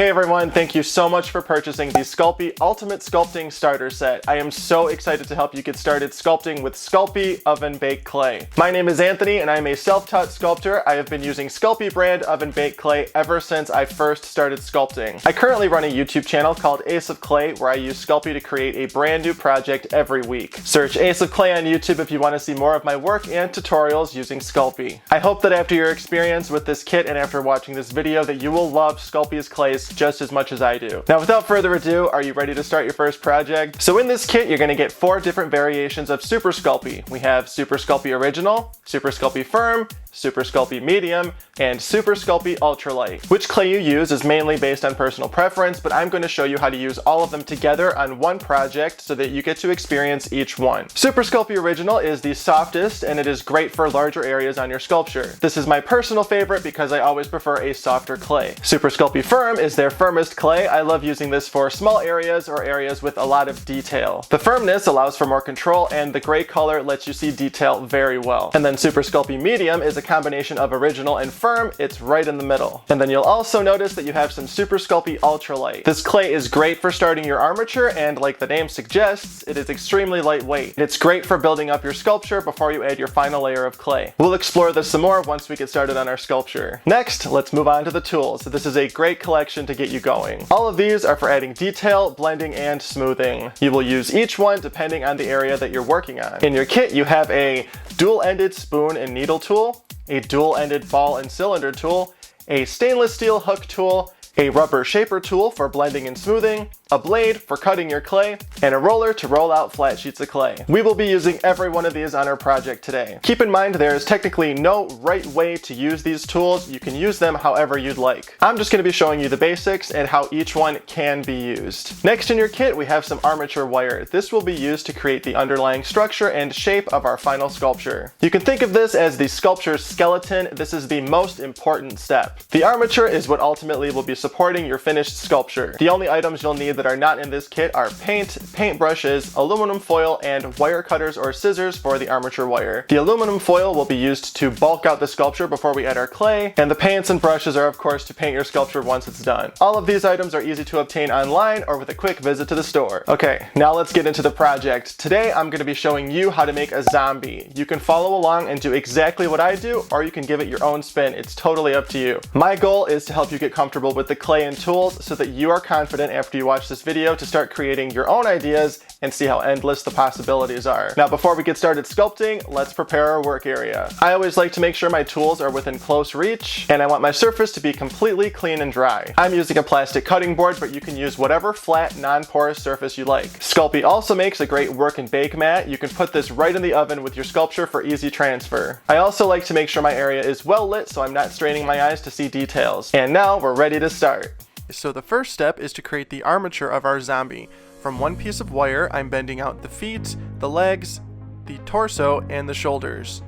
Hey everyone, thank you so much for purchasing the Sculpey Ultimate Sculpting Starter Set. I am so excited to help you get started sculpting with Sculpey Oven Baked Clay. My name is Anthony and I am a self-taught sculptor. I have been using Sculpey brand oven baked clay ever since I first started sculpting. I currently run a YouTube channel called Ace of Clay where I use Sculpey to create a brand new project every week. Search Ace of Clay on YouTube if you want to see more of my work and tutorials using Sculpey. I hope that after your experience with this kit and after watching this video that you will love Sculpey's clays just as much as I do. Now without further ado, are you ready to start your first project? So in this kit you're going to get 4 different variations of Super Sculpey. We have Super Sculpey Original, Super Sculpey Firm, Super Sculpey Medium, and Super Sculpey Ultralight. Which clay you use is mainly based on personal preference, but I'm going to show you how to use all of them together on one project so that you get to experience each one. Super Sculpey Original is the softest and it is great for larger areas on your sculpture. This is my personal favorite because I always prefer a softer clay. Super Sculpey Firm is their firmest clay. I love using this for small areas or areas with a lot of detail. The firmness allows for more control and the gray color lets you see detail very well. And then Super Sculpey Medium is a combination of original and firm. It's right in the middle. And then you'll also notice that you have some Super Sculpey Ultralight. This clay is great for starting your armature and like the name suggests, it is extremely lightweight. It's great for building up your sculpture before you add your final layer of clay. We'll explore this some more once we get started on our sculpture. Next, let's move on to the tools. This is a great collection to get you going. All of these are for adding detail, blending, and smoothing. You will use each one depending on the area that you're working on. In your kit, you have a dual-ended spoon and needle tool, a dual-ended ball and cylinder tool, a stainless steel hook tool, a rubber shaper tool for blending and smoothing, a blade for cutting your clay, and a roller to roll out flat sheets of clay. We will be using every one of these on our project today. Keep in mind there is technically no right way to use these tools. You can use them however you'd like. I'm just going to be showing you the basics and how each one can be used. Next in your kit we have some armature wire. This will be used to create the underlying structure and shape of our final sculpture. You can think of this as the sculpture's skeleton. This is the most important step. The armature is what ultimately will be supporting your finished sculpture. The only items you'll need that are not in this kit are paint, paint brushes, aluminum foil, and wire cutters or scissors for the armature wire. The aluminum foil will be used to bulk out the sculpture before we add our clay, and the paints and brushes are of course to paint your sculpture once it's done. All of these items are easy to obtain online or with a quick visit to the store. Okay, now let's get into the project. Today I'm going to be showing you how to make a zombie. You can follow along and do exactly what I do, or you can give it your own spin. It's totally up to you. My goal is to help you get comfortable with the clay and tools so that you are confident after you watch this video to start creating your own ideas and see how endless the possibilities are. Now before we get started sculpting, let's prepare our work area. I always like to make sure my tools are within close reach and I want my surface to be completely clean and dry. I'm using a plastic cutting board, but you can use whatever flat, non-porous surface you like. Sculpey also makes a great work and bake mat. You can put this right in the oven with your sculpture for easy transfer. I also like to make sure my area is well lit so I'm not straining my eyes to see details. And now we're ready to start. So the first step is to create the armature of our zombie. From one piece of wire, I'm bending out the feet, the legs, the torso, and the shoulders.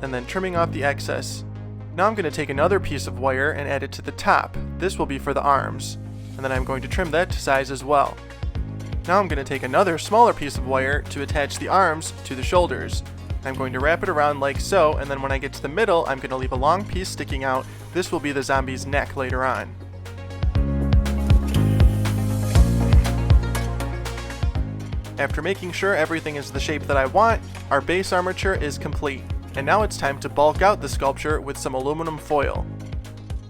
And then trimming off the excess. Now I'm going to take another piece of wire and add it to the top. This will be for the arms. And then I'm going to trim that to size as well. Now I'm going to take another smaller piece of wire to attach the arms to the shoulders. I'm going to wrap it around like so, and then when I get to the middle, I'm going to leave a long piece sticking out. This will be the zombie's neck later on. After making sure everything is the shape that I want, our base armature is complete. And now it's time to bulk out the sculpture with some aluminum foil.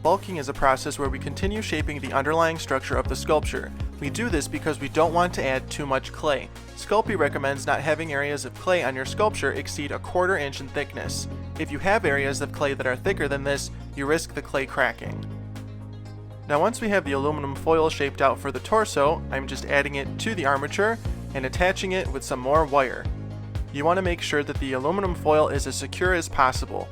Bulking is a process where we continue shaping the underlying structure of the sculpture. We do this because we don't want to add too much clay. Sculpey recommends not having areas of clay on your sculpture exceed 1/4 inch in thickness. If you have areas of clay that are thicker than this, you risk the clay cracking. Now once we have the aluminum foil shaped out for the torso, I'm just adding it to the armature and attaching it with some more wire. You want to make sure that the aluminum foil is as secure as possible.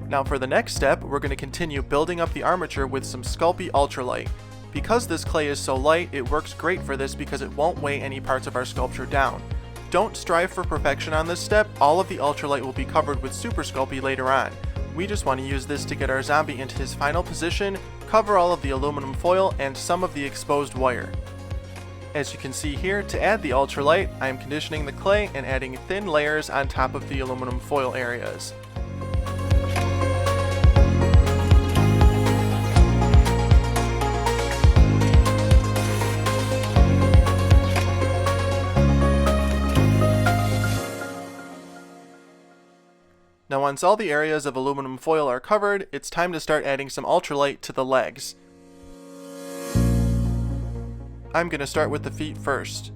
Now for the next step, we're going to continue building up the armature with some Sculpey Ultralight. Because this clay is so light, it works great for this because it won't weigh any parts of our sculpture down. Don't strive for perfection on this step. All of the Ultralight will be covered with Super Sculpey later on. We just want to use this to get our zombie into his final position, cover all of the aluminum foil and some of the exposed wire. As you can see here, to add the Ultralight, I am conditioning the clay and adding thin layers on top of the aluminum foil areas. Once all the areas of aluminum foil are covered, it's time to start adding some ultralight to the legs. I'm going to start with the feet first.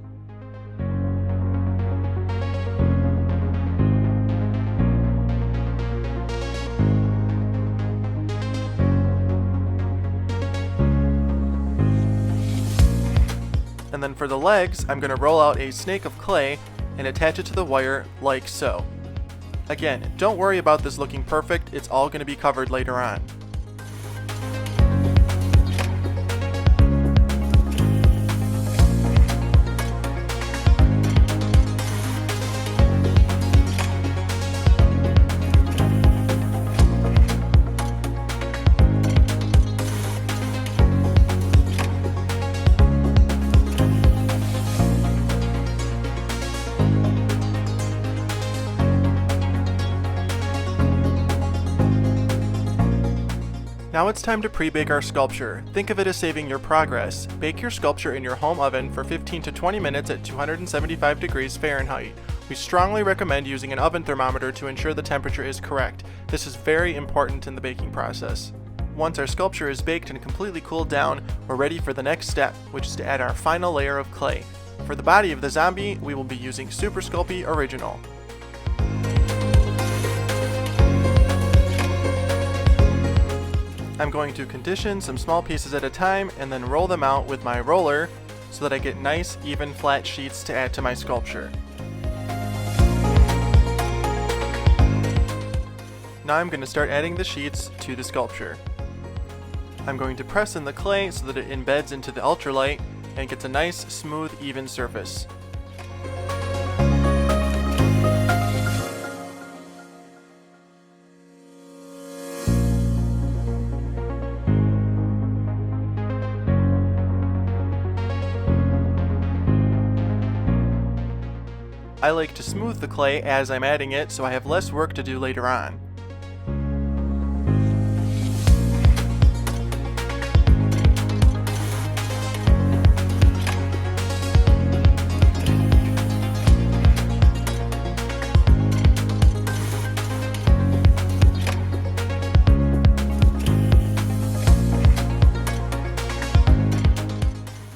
And then for the legs, I'm going to roll out a snake of clay and attach it to the wire like so. Again, don't worry about this looking perfect, it's all going to be covered later on. Now it's time to pre-bake our sculpture. Think of it as saving your progress. Bake your sculpture in your home oven for 15 to 20 minutes at 275 degrees Fahrenheit. We strongly recommend using an oven thermometer to ensure the temperature is correct. This is very important in the baking process. Once our sculpture is baked and completely cooled down, we're ready for the next step, which is to add our final layer of clay. For the body of the zombie, we will be using Super Sculpey Original. I'm going to condition some small pieces at a time and then roll them out with my roller so that I get nice, even, flat sheets to add to my sculpture. Now I'm going to start adding the sheets to the sculpture. I'm going to press in the clay so that it embeds into the ultralight and gets a nice, smooth, even surface. I like to smooth the clay as I'm adding it so I have less work to do later on.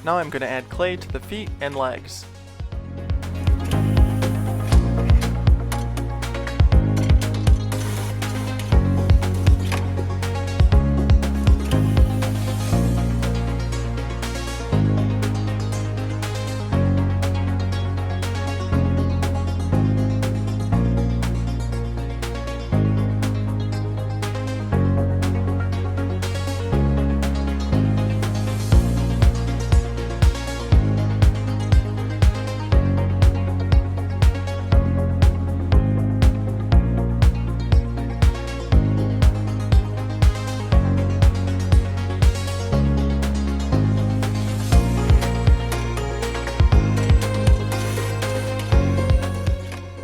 Now I'm going to add clay to the feet and legs.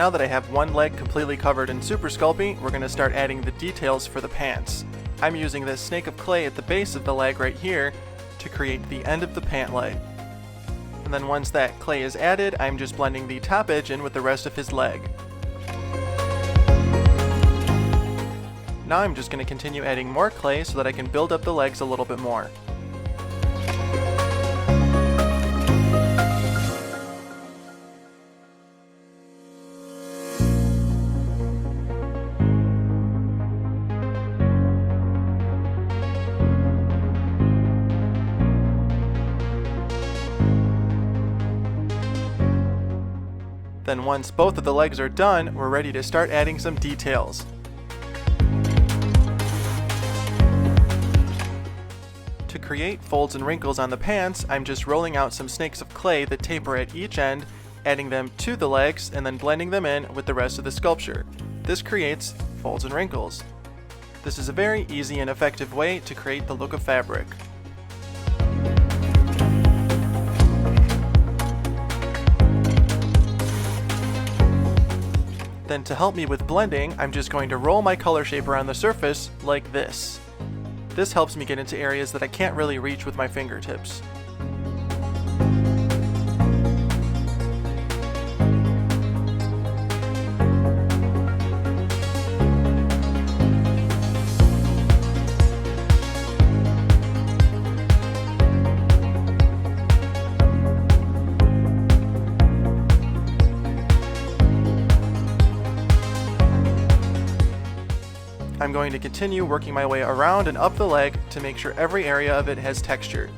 Now that I have one leg completely covered in Super Sculpey, we're going to start adding the details for the pants. I'm using this snake of clay at the base of the leg right here to create the end of the pant leg. And then once that clay is added, I'm just blending the top edge in with the rest of his leg. Now I'm just going to continue adding more clay so that I can build up the legs a little bit more. Then once both of the legs are done, we're ready to start adding some details. To create folds and wrinkles on the pants, I'm just rolling out some snakes of clay that taper at each end, adding them to the legs, and then blending them in with the rest of the sculpture. This creates folds and wrinkles. This is a very easy and effective way to create the look of fabric. Then to help me with blending, I'm just going to roll my color shaper on the surface like this. This helps me get into areas that I can't really reach with my fingertips. I'm going to continue working my way around and up the leg to make sure every area of it has texture.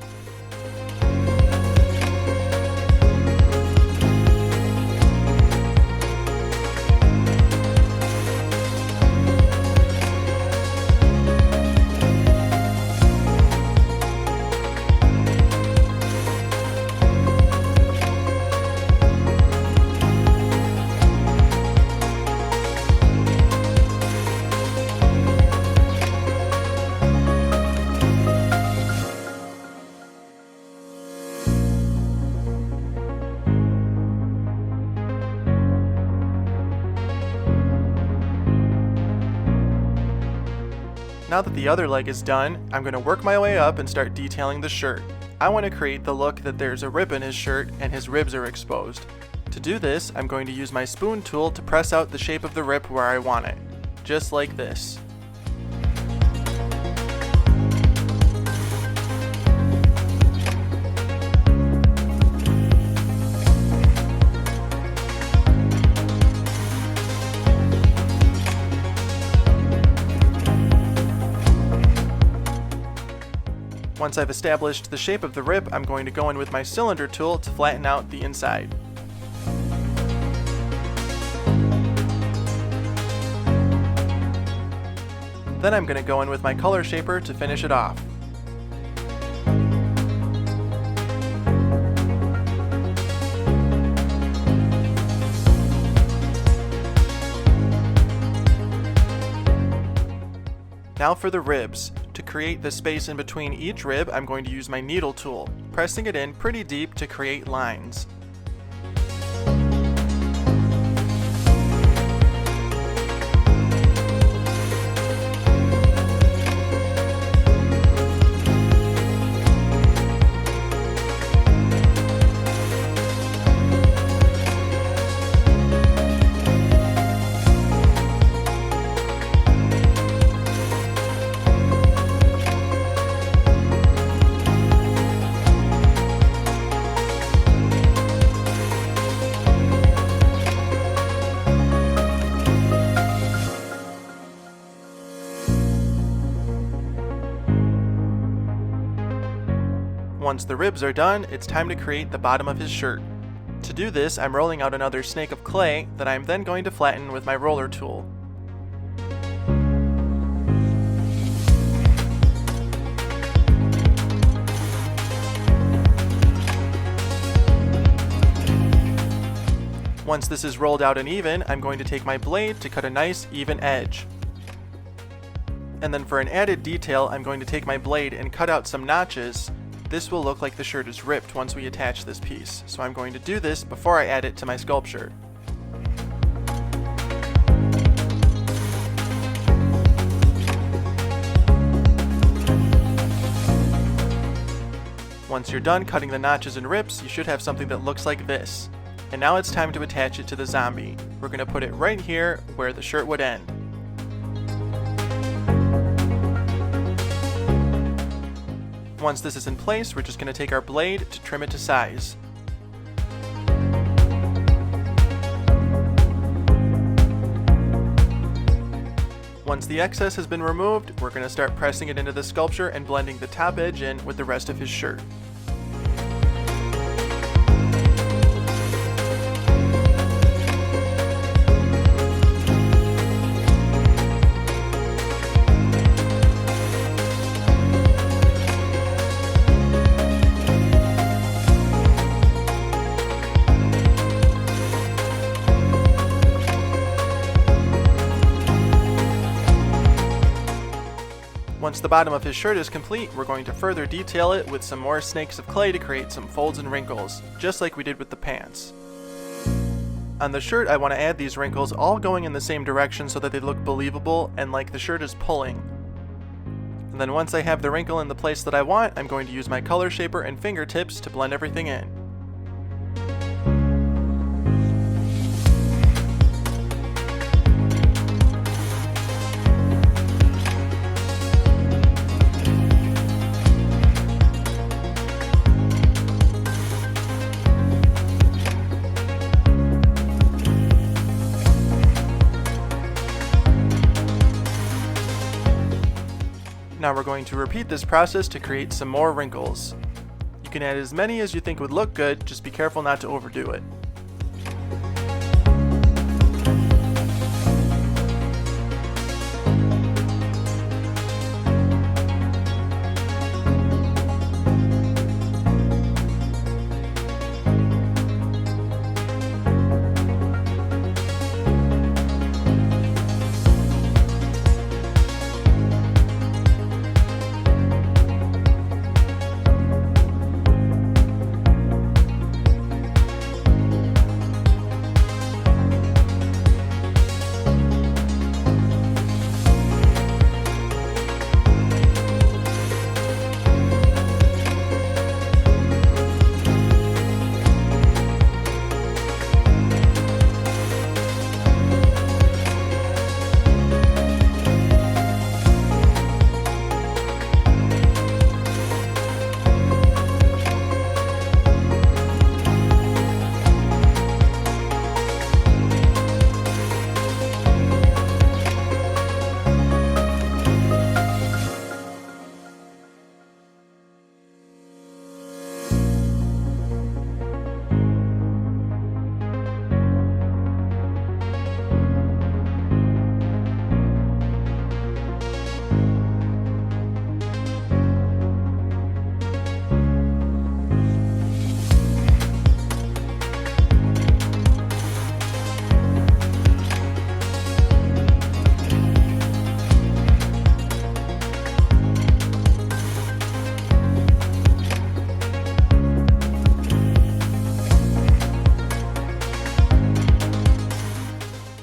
Now that the other leg is done, I'm going to work my way up and start detailing the shirt. I want to create the look that there's a rip in his shirt and his ribs are exposed. To do this, I'm going to use my spoon tool to press out the shape of the rip where I want it. Just like this. Once I've established the shape of the rip, I'm going to go in with my cylinder tool to flatten out the inside. Then I'm going to go in with my color shaper to finish it off. Now for the ribs. To create the space in between each rib, I'm going to use my needle tool, pressing it in pretty deep to create lines. Once the ribs are done, it's time to create the bottom of his shirt. To do this, I'm rolling out another snake of clay that I'm then going to flatten with my roller tool. Once this is rolled out and even, I'm going to take my blade to cut a nice, even edge. And then for an added detail, I'm going to take my blade and cut out some notches. This will look like the shirt is ripped once we attach this piece, so I'm going to do this before I add it to my sculpture. Once you're done cutting the notches and rips, you should have something that looks like this. And now it's time to attach it to the zombie. We're going to put it right here where the shirt would end. Once this is in place, we're just going to take our blade to trim it to size. Once the excess has been removed, we're going to start pressing it into the sculpture and blending the top edge in with the rest of his shirt. Once the bottom of his shirt is complete, we're going to further detail it with some more snakes of clay to create some folds and wrinkles, just like we did with the pants. On the shirt, I want to add these wrinkles all going in the same direction so that they look believable and like the shirt is pulling. And then once I have the wrinkle in the place that I want, I'm going to use my color shaper and fingertips to blend everything in. Now we're going to repeat this process to create some more wrinkles. You can add as many as you think would look good, just be careful not to overdo it.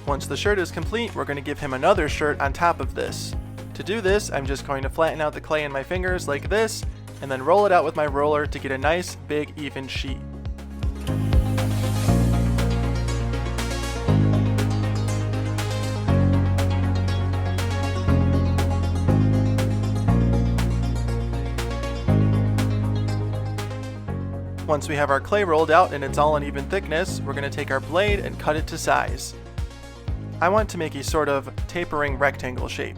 Once the shirt is complete, we're going to give him another shirt on top of this. To do this, I'm just going to flatten out the clay in my fingers like this, and then roll it out with my roller to get a nice, big, even sheet. Once we have our clay rolled out and it's all an even thickness, we're going to take our blade and cut it to size. I want to make a sort of tapering rectangle shape.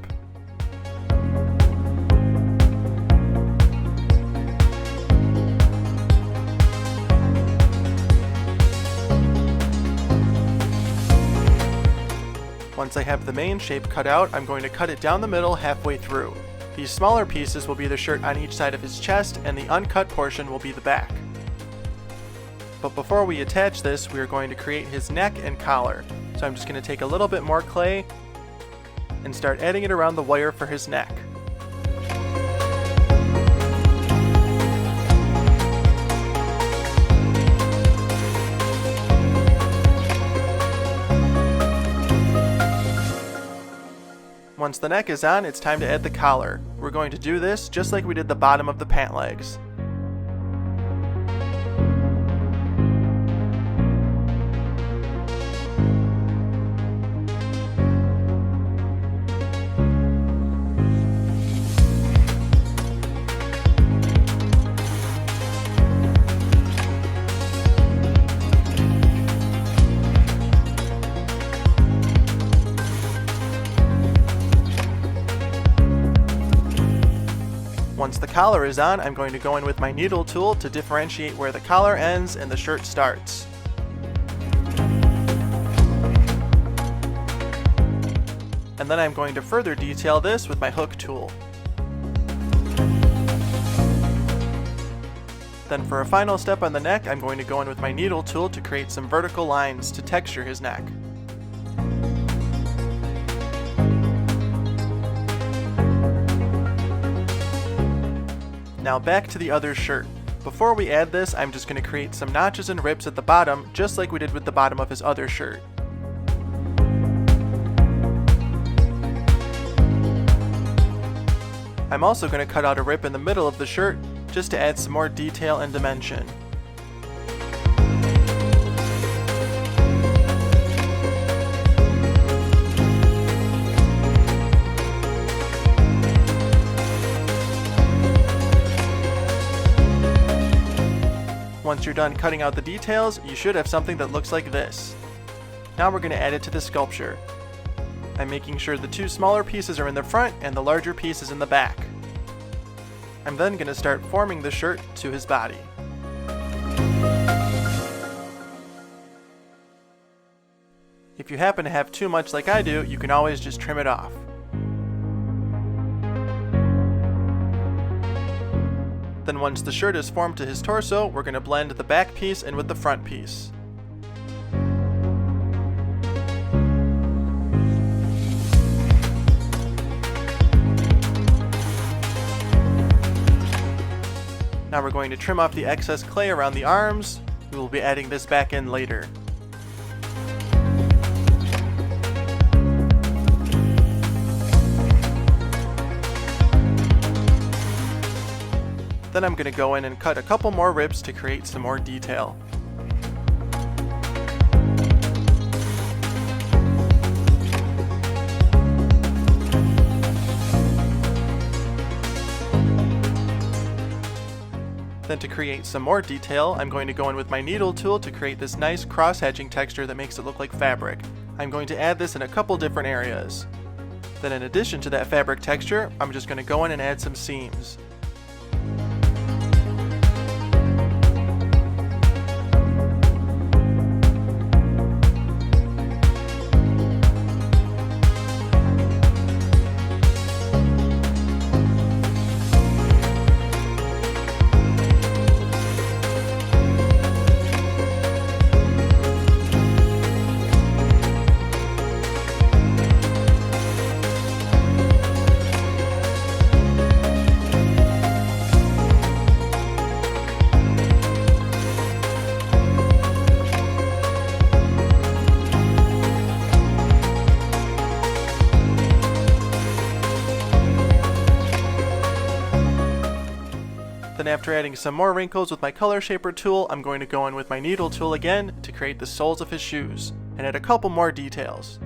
Once I have the main shape cut out, I'm going to cut it down the middle halfway through. These smaller pieces will be the shirt on each side of his chest, and the uncut portion will be the back. But before we attach this, we are going to create his neck and collar. So I'm just going to take a little bit more clay and start adding it around the wire for his neck. Once the neck is on, it's time to add the collar. We're going to do this just like we did the bottom of the pant legs. Once the collar is on, I'm going to go in with my needle tool to differentiate where the collar ends and the shirt starts. And then I'm going to further detail this with my hook tool. Then for a final step on the neck, I'm going to go in with my needle tool to create some vertical lines to texture his neck. Now back to the other shirt. Before we add this, I'm just going to create some notches and rips at the bottom, just like we did with the bottom of his other shirt. I'm also going to cut out a rip in the middle of the shirt, just to add some more detail and dimension. Once you're done cutting out the details, you should have something that looks like this. Now we're going to add it to the sculpture. I'm making sure the two smaller pieces are in the front and the larger piece is in the back. I'm then going to start forming the shirt to his body. If you happen to have too much like I do, you can always just trim it off. Then once the shirt is formed to his torso, we're going to blend the back piece in with the front piece. Now we're going to trim off the excess clay around the arms. We will be adding this back in later. Then I'm going to go in and cut a couple more ribs to create some more detail. Then to create some more detail, I'm going to go in with my needle tool to create this nice cross-hatching texture that makes it look like fabric. I'm going to add this in a couple different areas. Then in addition to that fabric texture, I'm just going to go in and add some seams. Then after adding some more wrinkles with my color shaper tool, I'm going to go in with my needle tool again to create the soles of his shoes, and add a couple more details.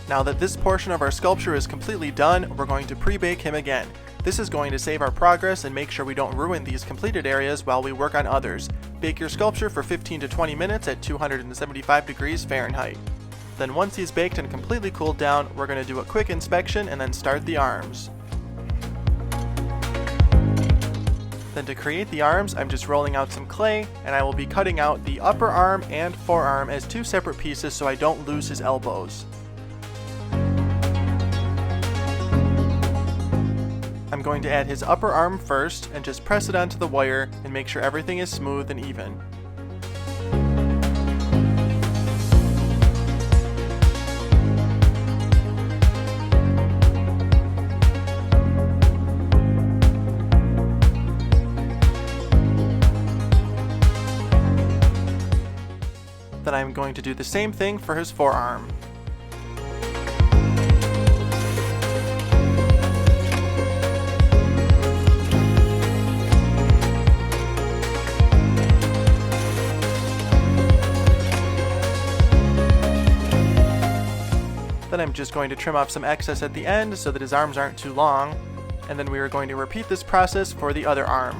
Now that this portion of our sculpture is completely done, we're going to pre-bake him again. This is going to save our progress and make sure we don't ruin these completed areas while we work on others. Bake your sculpture for 15 to 20 minutes at 275 degrees Fahrenheit. Then once he's baked and completely cooled down, we're going to do a quick inspection and then start the arms. Then to create the arms, I'm just rolling out some clay, and I will be cutting out the upper arm and forearm as two separate pieces so I don't lose his elbows. I'm going to add his upper arm first and just press it onto the wire and make sure everything is smooth and even. Then I'm going to do the same thing for his forearm. Then I'm just going to trim off some excess at the end so that his arms aren't too long, and then we are going to repeat this process for the other arm.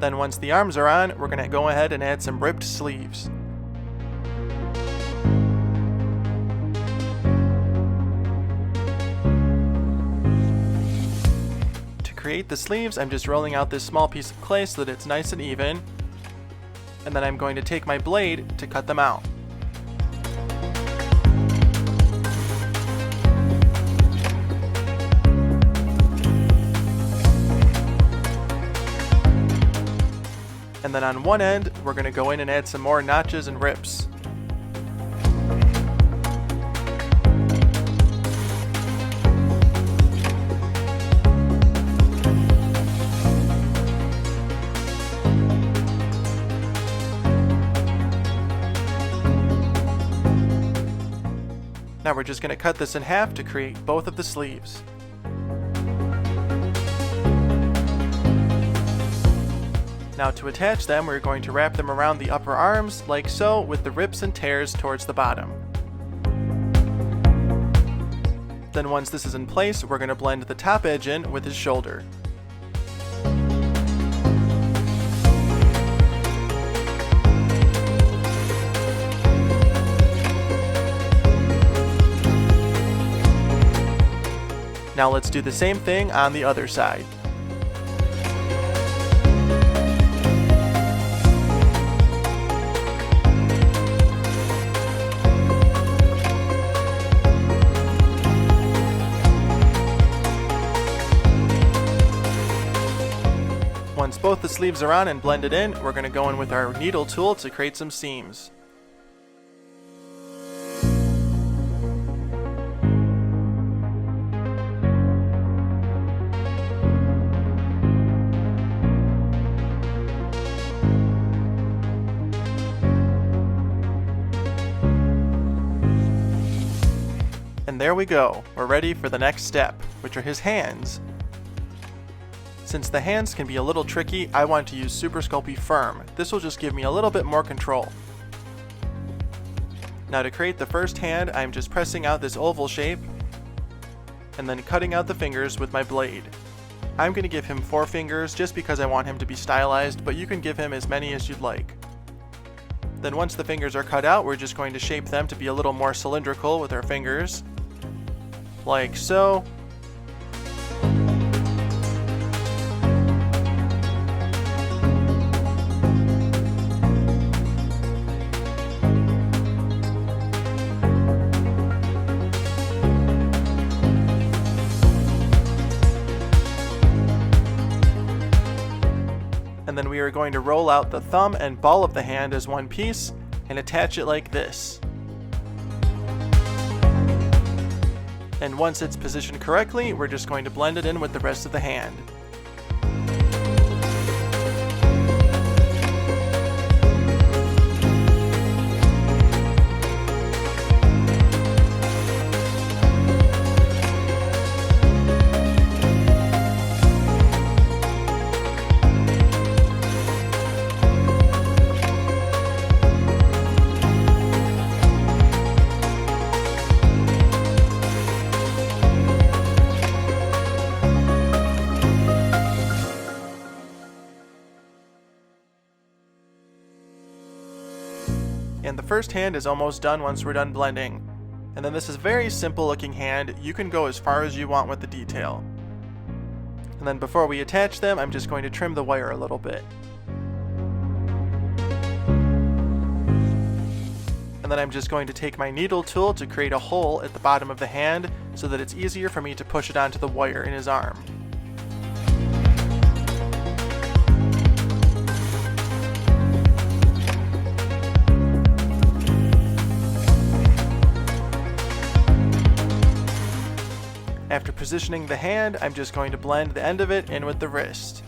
Then once the arms are on, we're going to go ahead and add some ribbed sleeves. To create the sleeves, I'm just rolling out this small piece of clay so that it's nice and even, and then I'm going to take my blade to cut them out. And then on one end, we're going to go in and add some more notches and rips. Now we're just going to cut this in half to create both of the sleeves. Now to attach them, we're going to wrap them around the upper arms, like so, with the rips and tears towards the bottom. Then once this is in place, we're going to blend the top edge in with his shoulder. Now let's do the same thing on the other side. Once both the sleeves are on and blended in, we're going to go in with our needle tool to create some seams. And there we go, we're ready for the next step, which are his hands. Since the hands can be a little tricky, I want to use Super Sculpey Firm. This will just give me a little bit more control. Now to create the first hand, I'm just pressing out this oval shape, and then cutting out the fingers with my blade. I'm going to give him 4 fingers just because I want him to be stylized, but you can give him as many as you'd like. Then once the fingers are cut out, we're just going to shape them to be a little more cylindrical with our fingers, like so. And then we are going to roll out the thumb and ball of the hand as one piece and attach it like this. And once it's positioned correctly, we're just going to blend it in with the rest of the hand. And the first hand is almost done once we're done blending. And then this is a very simple looking hand. You can go as far as you want with the detail. And then before we attach them, I'm just going to trim the wire a little bit. And then I'm just going to take my needle tool to create a hole at the bottom of the hand so that it's easier for me to push it onto the wire in his arm. After positioning the hand, I'm just going to blend the end of it in with the wrist.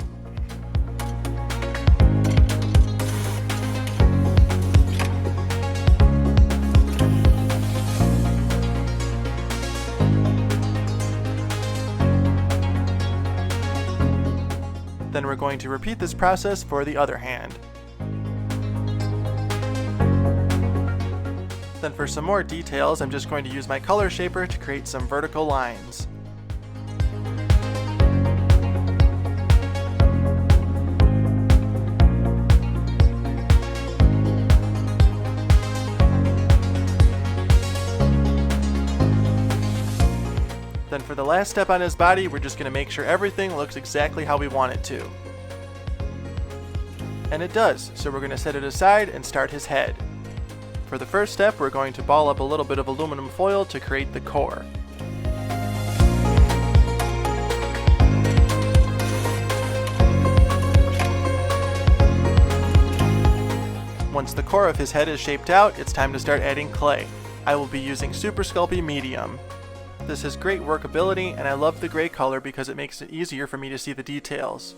Then we're going to repeat this process for the other hand. Then for some more details, I'm just going to use my color shaper to create some vertical lines. Then for the last step on his body, we're just going to make sure everything looks exactly how we want it to. And it does, so we're going to set it aside and start his head. For the first step, we're going to ball up a little bit of aluminum foil to create the core. Once the core of his head is shaped out, it's time to start adding clay. I will be using Super Sculpey Medium. This has great workability, and I love the gray color because it makes it easier for me to see the details.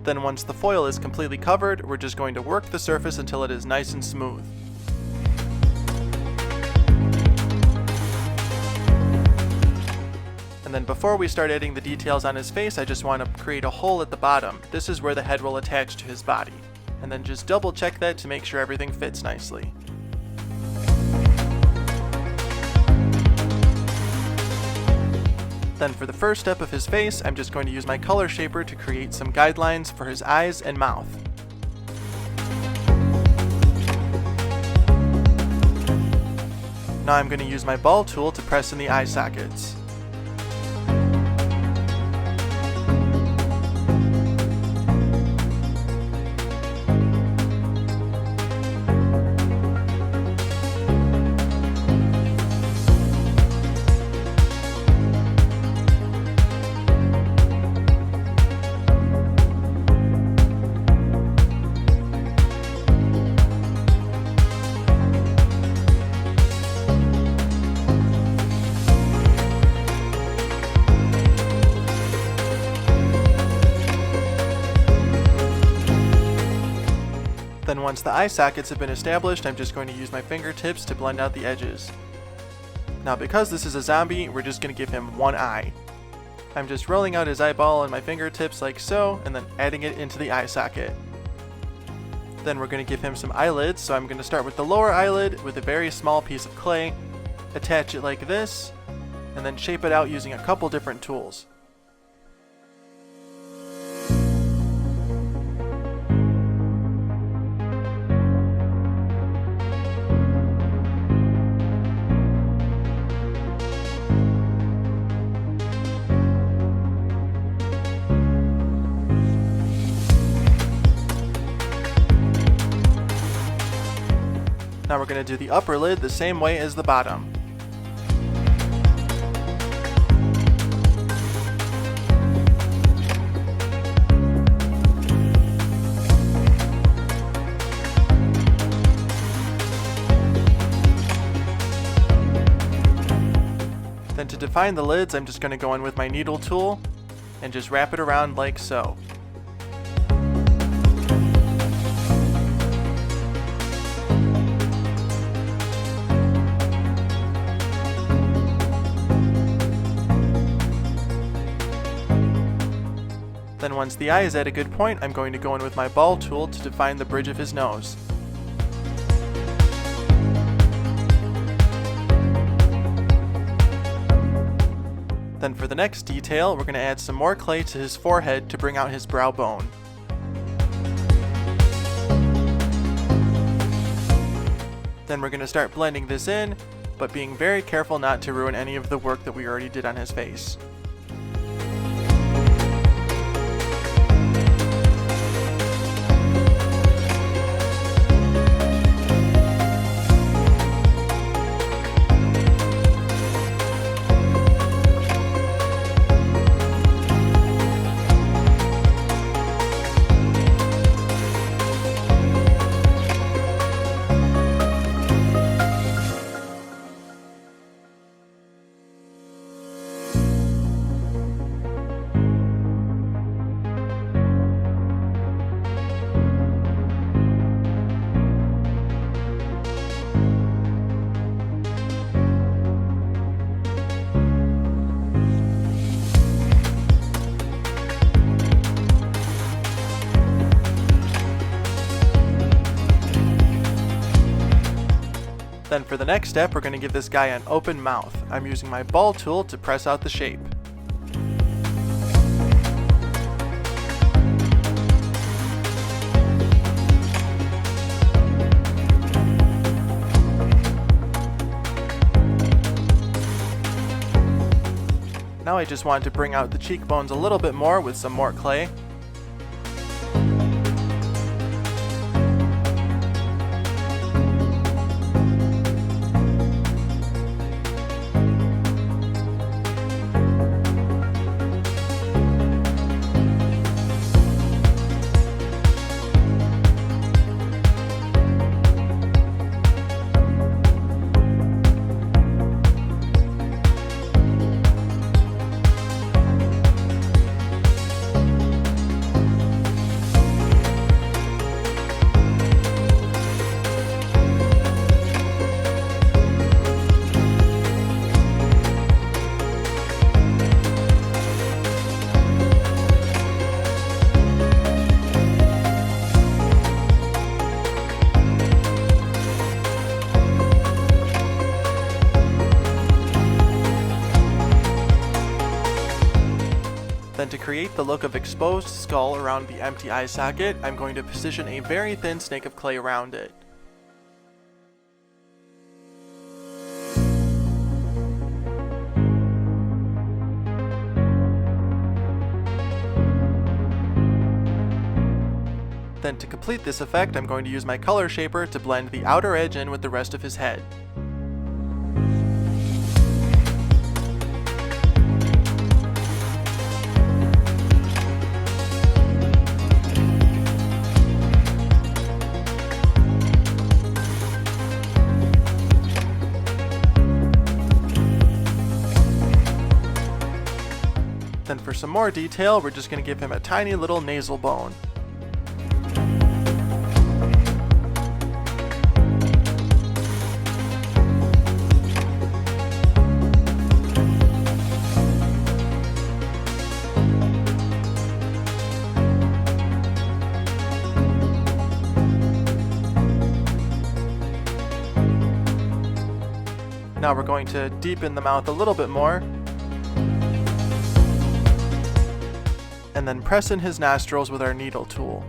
Then once the foil is completely covered, we're just going to work the surface until it is nice and smooth. And then before we start adding the details on his face, I just want to create a hole at the bottom. This is where the head will attach to his body. And then just double check that to make sure everything fits nicely. Then for the first step of his face, I'm just going to use my color shaper to create some guidelines for his eyes and mouth. Now I'm going to use my ball tool to press in the eye sockets. Then once the eye sockets have been established, I'm just going to use my fingertips to blend out the edges. Now because this is a zombie, we're just going to give him one eye. I'm just rolling out his eyeball on my fingertips like so, and then adding it into the eye socket. Then we're going to give him some eyelids, so I'm going to start with the lower eyelid with a very small piece of clay, attach it like this, and then shape it out using a couple different tools. Now we're going to do the upper lid the same way as the bottom. Then to define the lids, I'm just going to go in with my needle tool and just wrap it around like so. Then once the eye is at a good point, I'm going to go in with my ball tool to define the bridge of his nose. Then for the next detail, we're going to add some more clay to his forehead to bring out his brow bone. Then we're going to start blending this in, but being very careful not to ruin any of the work that we already did on his face. Then for the next step, we're going to give this guy an open mouth. I'm using my ball tool to press out the shape. Now I just want to bring out the cheekbones a little bit more with some more clay. Then to create the look of exposed skull around the empty eye socket, I'm going to position a very thin snake of clay around it. Then to complete this effect, I'm going to use my color shaper to blend the outer edge in with the rest of his head. Then for some more detail, we're just going to give him a tiny little nasal bone. Now we're going to deepen the mouth a little bit more, and then press in his nostrils with our needle tool.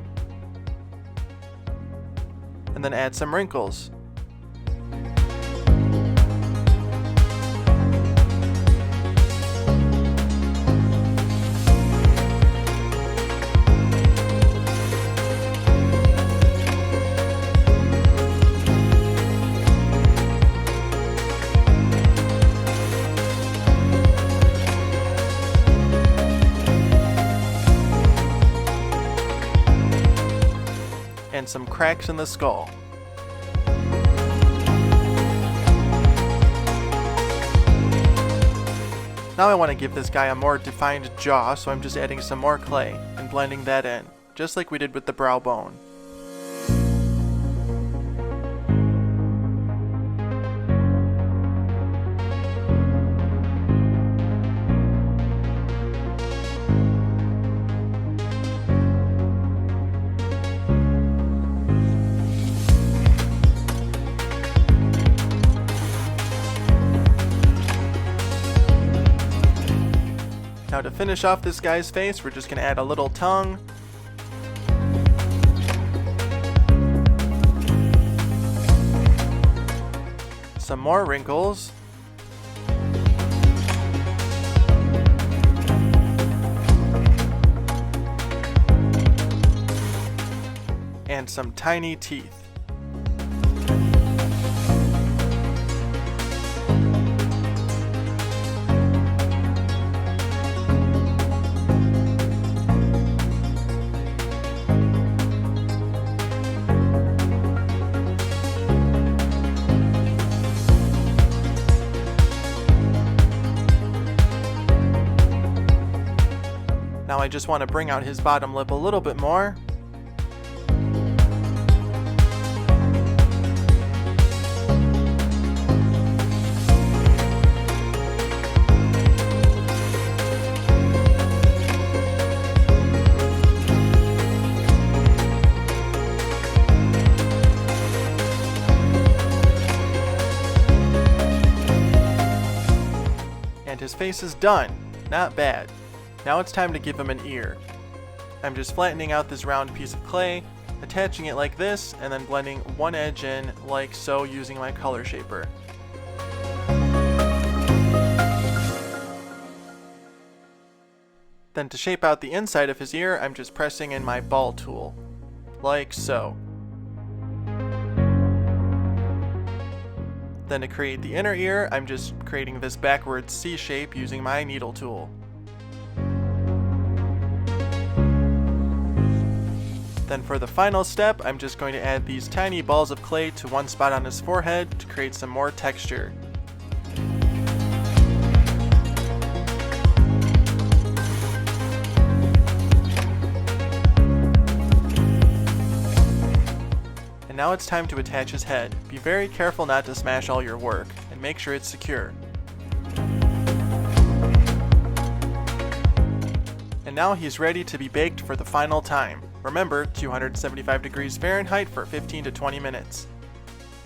And then add some wrinkles. And some cracks in the skull. Now I want to give this guy a more defined jaw, so I'm just adding some more clay and blending that in, just like we did with the brow bone. Now to finish off this guy's face, we're just going to add a little tongue. Some more wrinkles. And some tiny teeth. Now I just want to bring out his bottom lip a little bit more. And his face is done. Not bad. Now it's time to give him an ear. I'm just flattening out this round piece of clay, attaching it like this, and then blending one edge in like so using my color shaper. Then to shape out the inside of his ear, I'm just pressing in my ball tool, like so. Then to create the inner ear, I'm just creating this backwards C shape using my needle tool. Then for the final step, I'm just going to add these tiny balls of clay to one spot on his forehead to create some more texture. And now it's time to attach his head. Be very careful not to smash all your work, and make sure it's secure. And now he's ready to be baked for the final time. Remember, 275 degrees Fahrenheit for 15 to 20 minutes.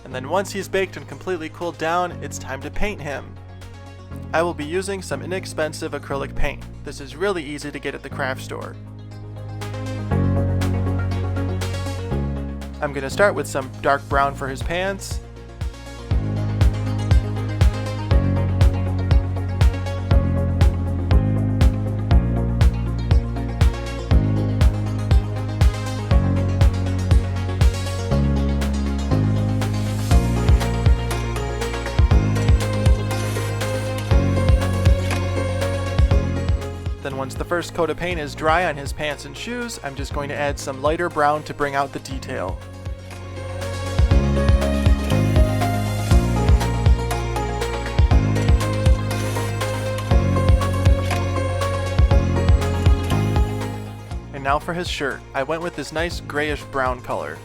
And then once he's baked and completely cooled down, it's time to paint him. I will be using some inexpensive acrylic paint. This is really easy to get at the craft store. I'm going to start with some dark brown for his pants. Then once the first coat of paint is dry on his pants and shoes, I'm just going to add some lighter brown to bring out the detail. And now for his shirt. I went with this nice grayish brown color.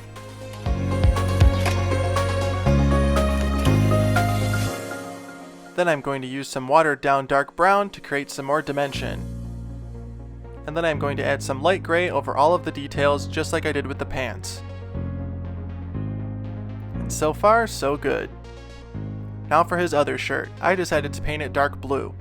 Then I'm going to use some watered down dark brown to create some more dimension. And then I'm going to add some light gray over all of the details just like I did with the pants. And so far, so good. Now for his other shirt. I decided to paint it dark blue.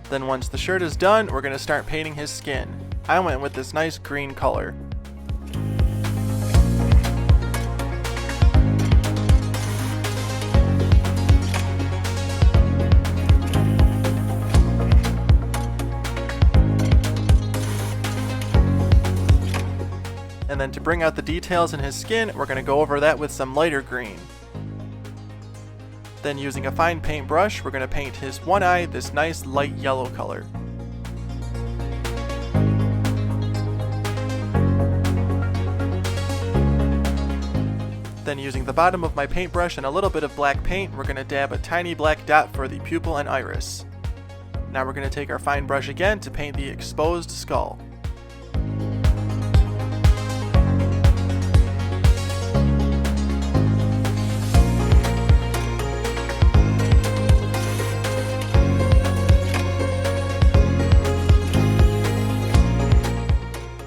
Then once the shirt is done, we're going to start painting his skin. I went with this nice green color. And then to bring out the details in his skin, we're going to go over that with some lighter green. Then using a fine paintbrush, we're going to paint his one eye this nice light yellow color. Then using the bottom of my paintbrush and a little bit of black paint, we're going to dab a tiny black dot for the pupil and iris. Now we're going to take our fine brush again to paint the exposed skull.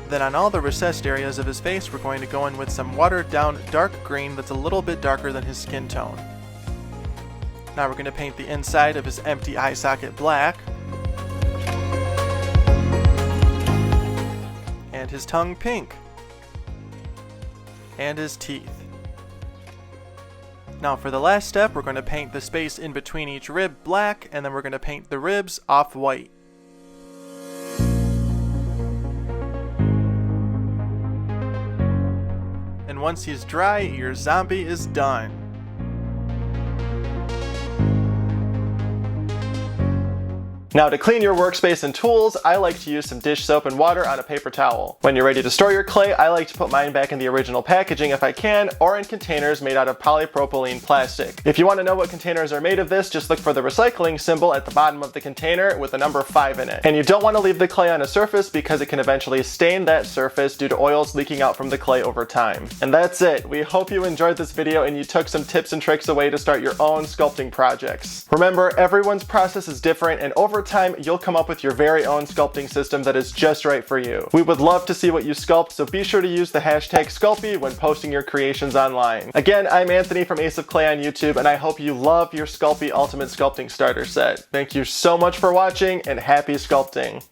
Then on all the recessed areas of his face, we're going to go in with some watered down dark green that's a little bit darker than his skin tone. Now we're going to paint the inside of his empty eye socket black. And his tongue pink. And his teeth. Now for the last step, we're going to paint the space in between each rib black, and then we're going to paint the ribs off-white. And once he's dry, your zombie is done. Now to clean your workspace and tools, I like to use some dish soap and water on a paper towel. When you're ready to store your clay, I like to put mine back in the original packaging if I can, or in containers made out of polypropylene plastic. If you want to know what containers are made of this, just look for the recycling symbol at the bottom of the container with the number 5 in it. And you don't want to leave the clay on a surface because it can eventually stain that surface due to oils leaking out from the clay over time. And that's it. We hope you enjoyed this video and you took some tips and tricks away to start your own sculpting projects. Remember, everyone's process is different, and over time you'll come up with your very own sculpting system that is just right for you. We would love to see what you sculpt, so be sure to use the hashtag Sculpey when posting your creations online. Again, I'm Anthony from Ace of Clay on YouTube, and I hope you love your Sculpey Ultimate Sculpting Starter Set. Thank you so much for watching, and happy sculpting!